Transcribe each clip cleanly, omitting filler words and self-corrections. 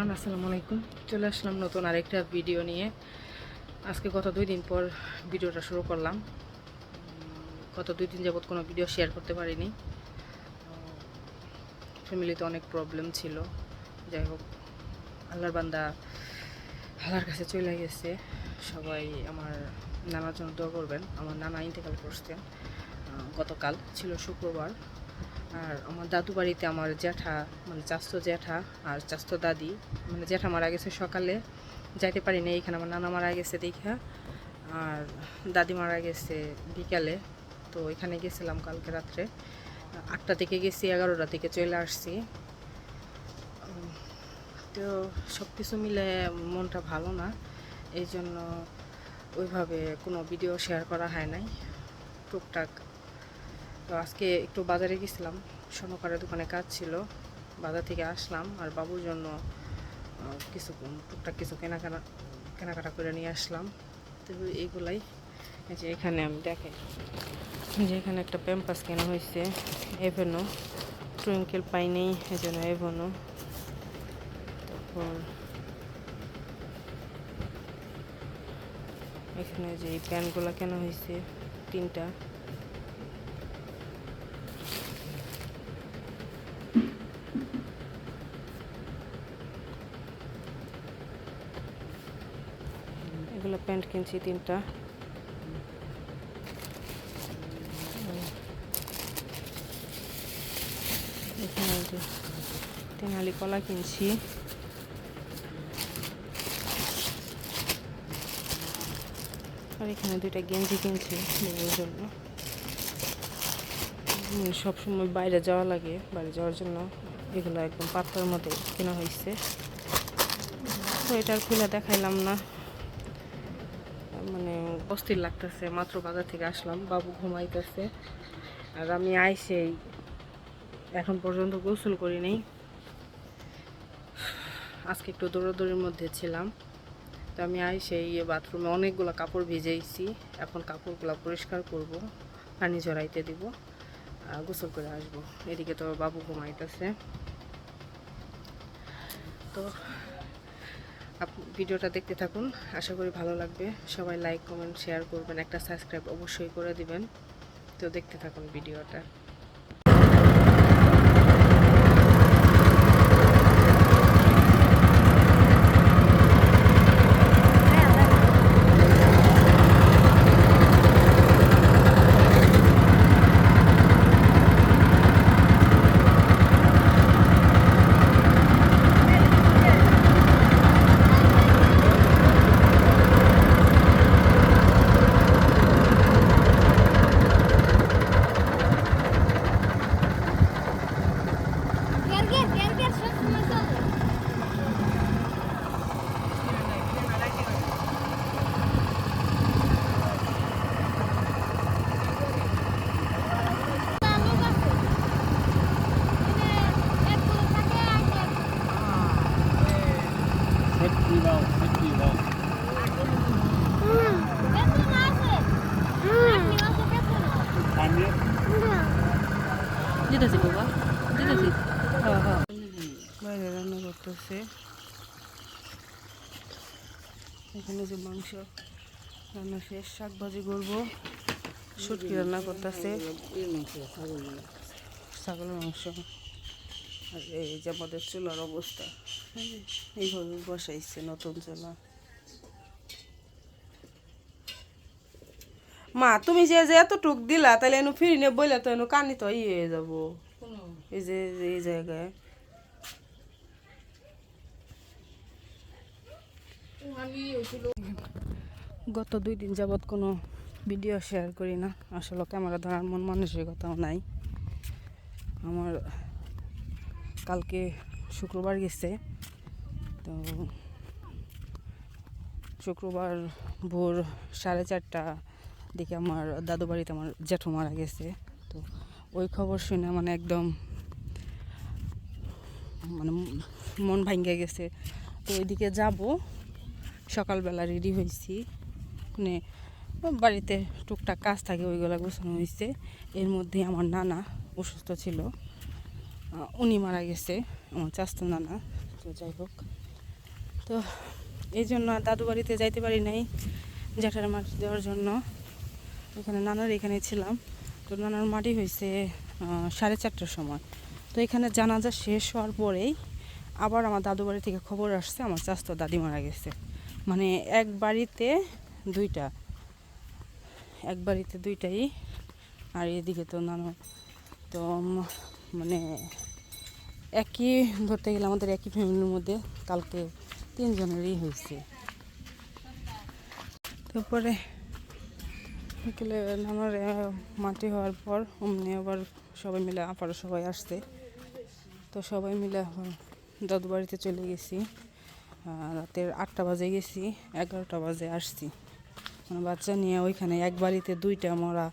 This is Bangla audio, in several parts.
এভরিওয়ান, আসসালামু আলাইকুম। চলে আসলাম নতুন আরেকটা ভিডিও নিয়ে। আজকে গত 2 দিন পর ভিডিওটা শুরু করলাম। গত 2 দিন যাবত কোনো ভিডিও শেয়ার করতে পারিনি। ফ্যামিলিতে অনেক প্রবলেম ছিল। যাই হোক, আল্লাহর বান্দা আল্লাহর কাছে চলে গেছে। সবাই আমার নানার জন্য দোয়া করবেন। আমার নানা ইন্তেকাল করছেন গতকাল, ছিল শুক্রবার। আর আমার দাদু বাড়িতে আমার জ্যাঠা, মানে চাচতো জ্যাঠা আর চাচতো দাদি, মানে জ্যাঠা মারা গেছে সকালে, যাইতে পারি না। এইখানে আমার নানা মারা গেছে দেখা, আর দাদি মারা গেছে বিকালে। তো এখানে গেছিলাম কালকে রাত্রে 8টা থেকে গেছি, 11টা থেকে চলে আসছি। তো সব কিছু মিলে মনটা ভালো না, এই জন্য ওইভাবে কোনো ভিডিও শেয়ার করা হয় নাই, টুকটাক। তো আজকে একটু বাজারে গেছিলাম, স্বর্ণকারের দোকানে কাজ ছিল, বাজার থেকে আসলাম। আর বাবুর জন্য কিছু টুকটাক কিছু কেনাকাটা করে নিয়ে আসলাম। তো এইগুলাই, এই যে এখানে আমি দেখাই যে এখানে একটা প্যাম্পাস কেনা হয়েছে, এভেনো। টুইঙ্কেল পাইনি, এই জন্য এভেনো। তারপর এখানে যে এই প্যান্টগুলো কেনা হয়েছে 3টা। এগুলো প্যান্ট কিনছি 3টা। এখানে যে 3 হালি কলা কিনছি। আর এখানে 2টা গেঞ্জি কিনছি নিজের জন্য। সবসময় বাইরে যাওয়া লাগে, বাইরে যাওয়ার জন্য এগুলো একদম পাতলার মধ্যে কেনা হয়েছে। তো এটা আর খুলে দেখাইলাম না, মানে অস্থির লাগতেছে। মাত্র বাজার থেকে আসলাম, বাবু ঘুমাইতেছে, আর আমি আইসেই এখন পর্যন্ত গোসল করি নাই। আজকে একটু দৌড়াদৌড়ির মধ্যে ছিলাম। তো আমি আইসেই বাথরুমে অনেকগুলো কাপড় ভিজাইছি। এখন কাপড়গুলো পরিষ্কার করব, পানি ঝরাইতে দিব, গোসল করে আসবো। এদিকে তো বাবু ঘুমাইতেছে। তো ভিডিওটা দেখতে থাকুন, আশা করি ভালো লাগবে। সবাই লাইক, কমেন্ট, শেয়ার করবেন, একটা সাবস্ক্রাইব অবশ্যই করে দিবেন। তো দেখতে থাকুন ভিডিওটা। দিতেছি বাবা, দিতেছি। হ্যাঁ হ্যাঁ, বাইরে রান্না করতেছে। এখানে যে মাংস রান্না শেষ, শাক ভাজি করবো, শুটকি রান্না করতেছে, ছাগলের মাংস। আর এই যে আমাদের চুলার অবস্থা, এইভাবে বসাইছে নতুন চুলা। মা, তুমি যে যে এত টুক দিলা, তাহলে এনু ফিরি নে বইলে তো এনু কানি তো ইয়ে হয়ে যাবো। এই যে এই জায়গায় গত 2 দিন যাবৎ কোনো ভিডিও শেয়ার করি না। আসলে ক্যামেরা ধরার মন মানসিকতাও নাই আমার। কালকে শুক্রবার গেছে, তো শুক্রবার ভোর 4:30টা দিকে আমার দাদু বাড়িতে আমার জেঠু মারা গেছে। তো ওই খবর শুনে মানে একদম মানে মন ভাঙ্গে গেছে। তো ওইদিকে যাব, সকালবেলা রেডি হয়েছি, মানে বাড়িতে টুকটাক কাজ থাকে ওইগুলো গোছানো হয়েছে। এর মধ্যে আমার নানা অসুস্থ ছিল, উনি মারা গেছে, আমার চাচতো নানা। তো যাই হোক, তো এই জন্য আর দাদু বাড়িতে যাইতে পারি নাই জ্যাঠার মাটি দেওয়ার জন্য। এখানে নানার এখানে ছিলাম। তো নানার মাটি হয়েছে 4:30টার সময়। তো এখানে জানাজা শেষ হওয়ার পরেই আবার আমার দাদু বাড়ি থেকে খবর আসছে আমার চাচতো দাদি মারা গেছে। মানে এক বাড়িতে দুইটাই। আর এদিকে তো নানু তো মানে একই ধরতে গেলে আমাদের একই ফ্যামিলির মধ্যে কালকে 3 জনেরই হয়েছে। তারপরে বিকেলে নানার মাটি হওয়ার পর অমনি আবার সবাই মিলে আপারা সবাই আসছে। তো সবাই মিলে দাদু বাড়িতে চলে গেছি। রাতের 8টা বাজে গেছি, 11টা বাজে আসছি। মানে বাচ্চা নিয়ে ওইখানে এক বাড়িতে 2টা মরা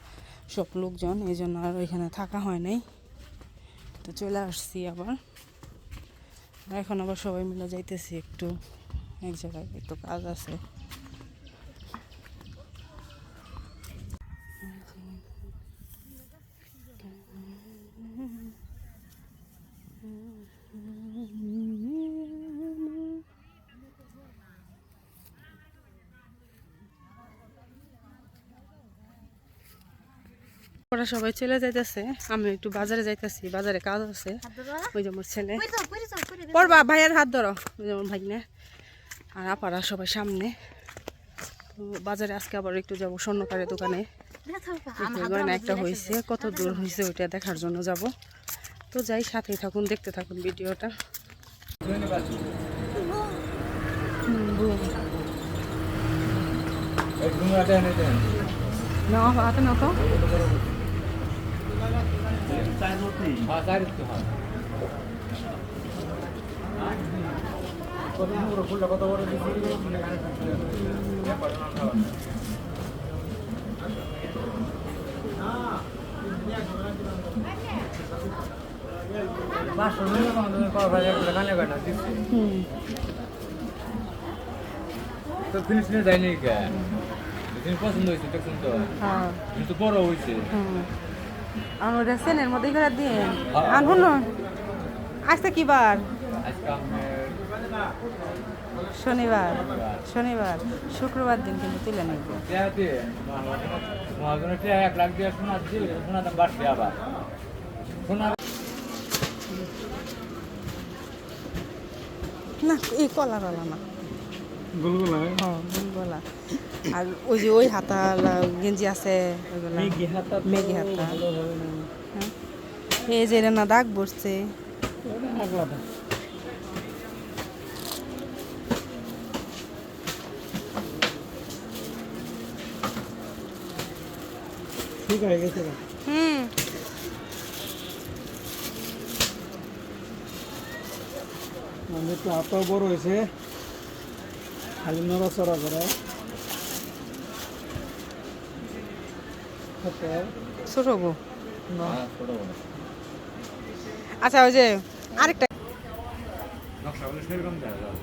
সব লোকজন, এই জন্য আর ওইখানে থাকা হয় নাই। তো চলে আসছি আবার। এখন আবার সবাই মিলে যাইতেছি একটু এক জায়গায়, একটু কাজ আছে। ওরা সবাই চলে যাইতেছে, আমি একটু বাজারে যাইতেছি, বাজারে কাজ আছে। ওই যে আমার ছেলে পড়বা, ভাইয়ের হাত ধরো, ওই যেমন ভাই না। আর আপারা সবাই সামনে। তো বাজারে আজকে আবার একটু যাবো স্বর্ণকারের দোকানে। গয়না একটা হয়েছে, কত দূর হয়েছে ওইটা দেখার জন্য যাব। তো যাই, সাথেই থাকুন, দেখতে থাকুন ভিডিওটা। না হাতে না তো কত বড় তো ফিনিশ নিয়ে যায়নি কে? তুমি পছন্দ হয়েছে দেখুন তো। হ্যাঁ কিন্তু বড় হয়েছে। আর ওটা সেনের মধ্যে করে দিয়ে আনবো না। আজকে কি বার? শনিবার শুক্রবার দিন কিন্তু তুলে নেব। 1 লাখ দিয়ে সোনা দাম বাড়ছে আবার। না এই কলারওয়ালা না, গুলগুলা। হ্যাঁ গুলগুলা। আর ওই যে ওই হাতা গেঞ্জি আছে ওইগুলা মেঘি হাতা। হ্যাঁ এই যে না দাগ বসছে। ঠিক হয়ে গেছে। মানে তো হাতও বড় হয়েছে, খালি নড়াচড়া করে। ছোট গো, আচ্ছা ওই যে আরেকটা নকশা সেরকম দেখা যায়।